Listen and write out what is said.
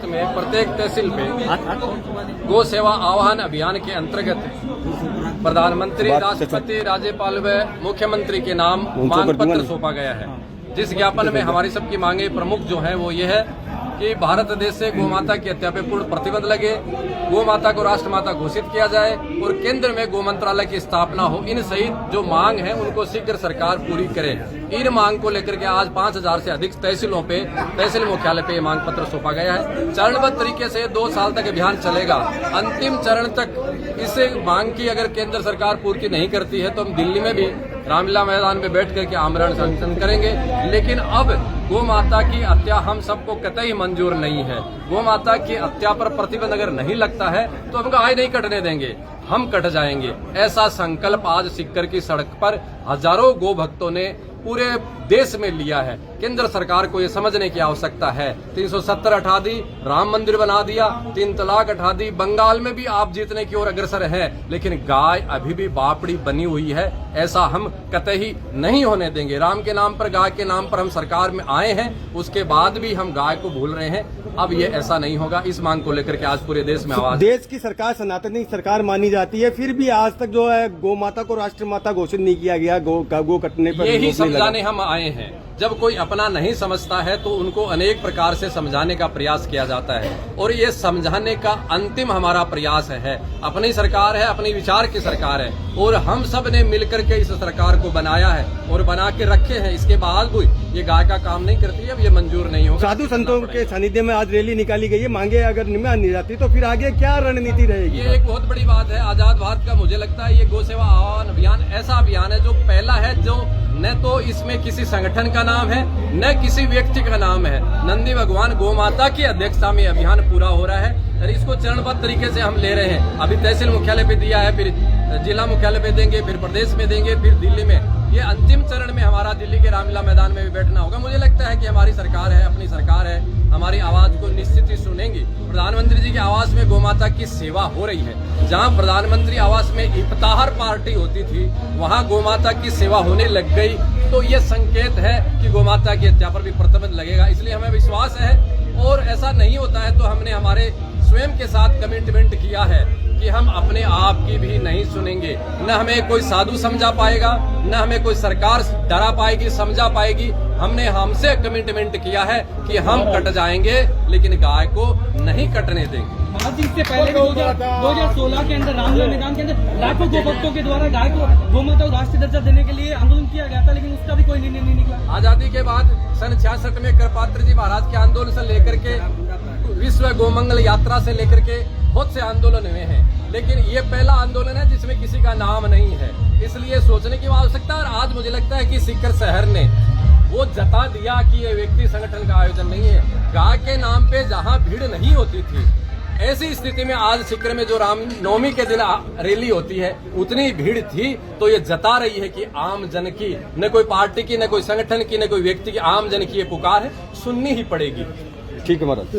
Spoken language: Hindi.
क्षेत्र में प्रत्येक तहसील पे गो सेवा आह्वान अभियान के अंतर्गत प्रधानमंत्री, राष्ट्रपति, राज्यपाल व मुख्यमंत्री के नाम मांग पत्र सौंपा गया है। जिस ज्ञापन में हमारी सबकी मांगे प्रमुख जो है वो ये है कि भारत देश से गौ माता की हत्या पे पूर्ण प्रतिबंध लगे, गौ माता को राष्ट्रमाता घोषित किया जाए और केंद्र में गौ मंत्रालय की स्थापना हो। इन सहित जो मांग है उनको शीघ्र सरकार पूरी करे। इन मांग को लेकर के आज 5000 से अधिक तहसीलों पे, तहसील मुख्यालय पे मांग पत्र सौंपा गया है। चरणबद्ध तरीके से 2 साल तक अभियान चलेगा। अंतिम चरण तक इस मांग की अगर केंद्र सरकार पूर्ति नहीं करती है तो हम दिल्ली में भी रामलीला मैदान में बैठ करके आमरण अनशन करेंगे। लेकिन अब गौ माता की हत्या हम सबको कतई मंजूर नहीं है। गौ माता की हत्या पर प्रतिबंध अगर नहीं लगता है तो हम गाय नहीं कटने देंगे, हम कट जाएंगे। ऐसा संकल्प आज सीकर की सड़क पर हजारों गौ भक्तों ने पूरे देश में लिया है। केंद्र सरकार को ये समझने की आवश्यकता है। 370 हटा दी, राम मंदिर बना दिया, 3 तलाक हटा दी, बंगाल में भी आप जीतने की ओर अग्रसर है, लेकिन गाय अभी भी बापड़ी बनी हुई है। ऐसा हम कतई नहीं होने देंगे। राम के नाम पर, गाय के नाम पर हम सरकार में आए हैं, उसके बाद भी हम गाय को भूल रहे हैं। अब ये ऐसा नहीं होगा। इस मांग को लेकर के आज पूरे देश में आवाज। देश की सरकार सनातनी सरकार मानी जाती है, फिर भी आज तक जो है गौ माता को राष्ट्र माता घोषित नहीं किया गया। गो कटने पर यही समझाने हम आए हैं। जब कोई अपना नहीं समझता है तो उनको अनेक प्रकार से समझाने का प्रयास किया जाता है और ये समझाने का अंतिम हमारा प्रयास है। अपनी सरकार है, अपनी विचार की सरकार है और हम सब ने मिलकर के इस सरकार को बनाया है और बना के रखे हैं। इसके बाद भी ये गाय का काम नहीं करती है, अब ये मंजूर नहीं होगा। साधु संतों के सानिध्य में आज रैली निकाली गई है। मांगे अगर नहीं जाती तो फिर आगे क्या रणनीति रहेगी? ये एक बहुत बड़ी बात है आजाद भारत का। मुझे लगता है ये गौ सेवा आह्वान अभियान ऐसा अभियान है जो पहला है, जो न तो इसमें किसी संगठन का नाम है न किसी व्यक्ति का नाम है। नंदी भगवान गौ माता की अध्यक्षता में अभियान पूरा हो रहा है और इसको चरणबद्ध तरीके से हम ले रहे हैं। अभी तहसील मुख्यालय पे दिया है, फिर जिला मुख्यालय पे देंगे, फिर प्रदेश में देंगे, फिर दिल्ली में। ये अंतिम चरण में हमारा दिल्ली के रामलीला मैदान में भी बैठना होगा। मुझे लगता है कि हमारी सरकार है, अपनी सरकार है, हमारी आवाज को निश्चित ही सुनेंगी। प्रधानमंत्री जी के आवास में गौ माता की सेवा हो रही है। जहां प्रधानमंत्री आवास में इफ्तार पार्टी होती थी वहां गौ माता की सेवा होने लग गई, तो ये संकेत है कि गौ माता की हत्या पर भी प्रतिबंध लगेगा। इसलिए हमें विश्वास है और ऐसा नहीं होता है तो हमने हमारे स्वयं के साथ कमिटमेंट किया है कि हम अपने आप की भी नहीं सुनेंगे। न हमें कोई साधु समझा पाएगा, न हमें कोई सरकार डरा पाएगी, समझा पाएगी। हमसे कमिटमेंट किया है कि हम कट जाएंगे लेकिन गाय को नहीं कटने देंगे। इससे पहले 2016 के अंदर रामलीला मैदान के अंदर लाखों गौ भक्तों के द्वारा गाय को गौ माता को राष्ट्रीय दर्जा देने के लिए आंदोलन किया गया था, लेकिन उसका भी कोई निर्णय नहीं निकला। आजादी के बाद सन 66 में करपात्र जी महाराज के आंदोलन से लेकर के विश्व गोमंगल यात्रा से लेकर के बहुत से आंदोलन हुए हैं, लेकिन ये पहला आंदोलन है जिसमें किसी का नाम नहीं है। इसलिए सोचने की आवश्यकता है। और आज मुझे लगता है कि सीकर शहर ने वो जता दिया कि ये व्यक्ति संगठन का आयोजन नहीं है। गाय के नाम पे जहां भीड़ नहीं होती थी, ऐसी स्थिति में आज सीकर में जो रामनवमी के दिन रैली होती है उतनी भीड़ थी, तो ये जता रही है कि आम जन की, न कोई पार्टी की, न कोई संगठन की, न कोई व्यक्ति की, आम जन की ये पुकार है, सुननी ही पड़ेगी। ठीक है महाराज।